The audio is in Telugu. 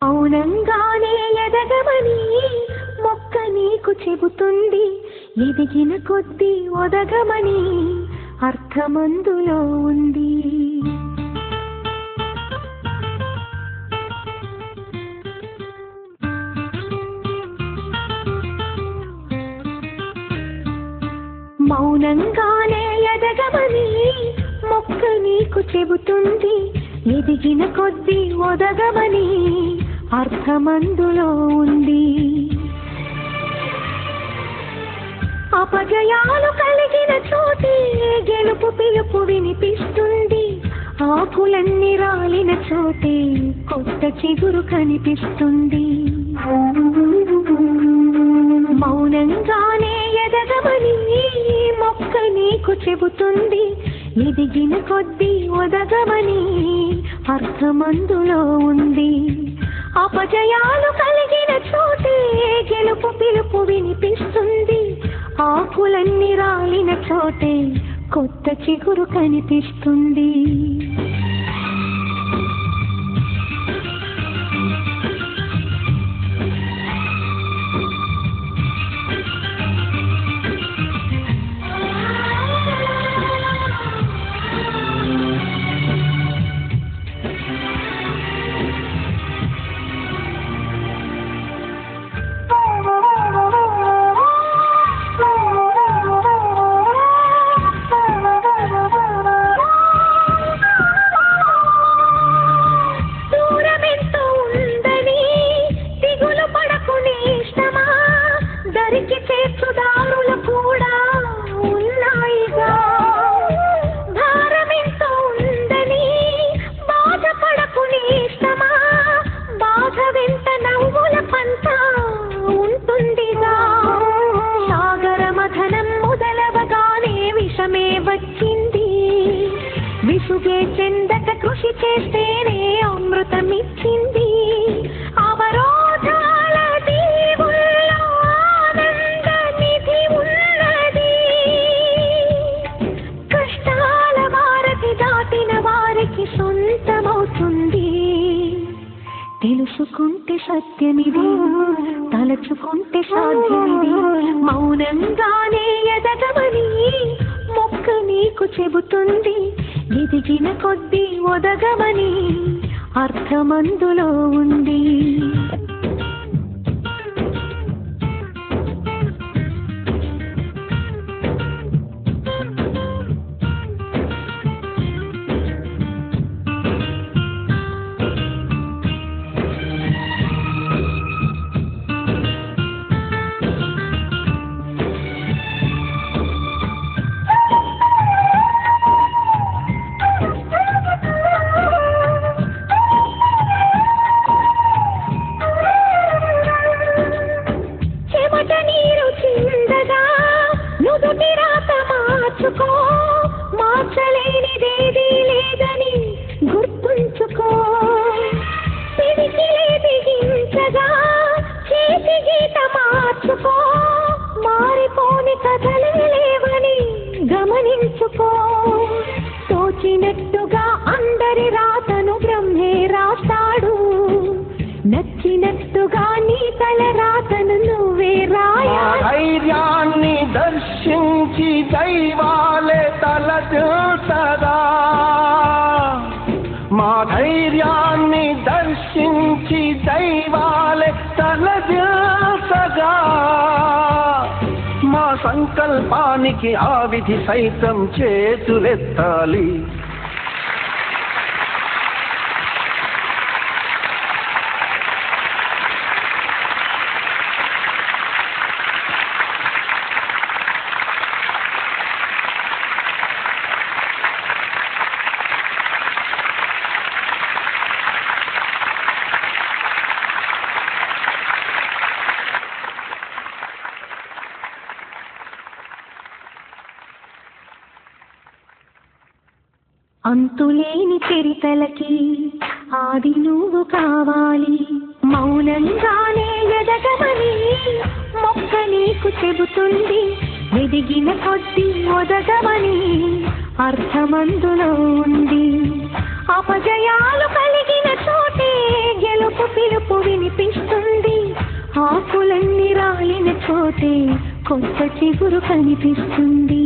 మౌనంగానే ఎదగమని మొక్క నీకు చెబుతుంది, ఎదిగిన కొద్దీ ఒదగమని అర్థమందులో ఉంది. మౌనంగానే ఎదగమని మొక్క నీకు చెబుతుంది, ఎదిగిన కొద్దీ ఒదగమని అర్థమందులో ఉంది. అపజయాలు కలిగిన చోటే గెలుపు పిలుపు వినిపిస్తుంది, ఆకులన్నీ రాలిన చోటే కొత్త చిగురు కనిపిస్తుంది. మౌనంగానే ఎదగమని మొక్క నీకు చెబుతుంది, ఎదిగిన కొద్దీ ఒదగమని అర్థమందులో ఉంది. అపజయాలు కలిగిన చోటే గెలుపు పిలుపు వినిపిస్తుంది, ఆకులన్నీ రాలిన చోటే కొత్త చిగురు కనిపిస్తుంది. విసుగే చెందక కృషి చేస్తేనే అమృతమిచ్చింది. అవరోధాల దీవుల్లో ఆనంద నిధి ఉన్నది. కష్టాల వారధి దాటిన వారికి సొంతమవుతుంది. తెలుసుకుంటే సత్యమిది, తలచుకుంటే సాధ్యమిది. మౌనంగానే ఎదగమని మొక్క నీకు చెబుతుంది, ఎదిగిన కొద్దీ ఒదగమని అర్థమందులో ఉంది. మార్చలేనిదేదీ లేదని గుర్తుంచుకో. పిడికిలే బిగించగా చేతి గీత మార్చుకో. మారిపోని కథలే లేవని గమనించుకో. తోచినట్టుగా అందరి రాతను బ్రహ్మే రాస్తాడు. నచ్చినట్టుగా నీ తల రాతను నువ్వే రాయాలి. ధైర్యాన్ని దర్శించి దైవాలే తలచుతదా. మా ధైర్యాన్ని దర్శించి దైవాలే తలచుతదా. మా సంకల్పానికి ఆ విధి సైతం చేతులెత్తాలి. అంతులేని చరితలకి ఆది నువ్వు కావాలి. మౌనంగానే ఎదగమని మొక్క నీకు చెబుతుంది, ఎదిగిన కొద్దీ ఒదగమని అర్థమందులో ఉంది. అపజయాలు కలిగిన చోటే గెలుపు పిలుపు వినిపిస్తుంది, ఆకులన్నీ రాలిన చోటే కొత్త చిగురు కనిపిస్తుంది.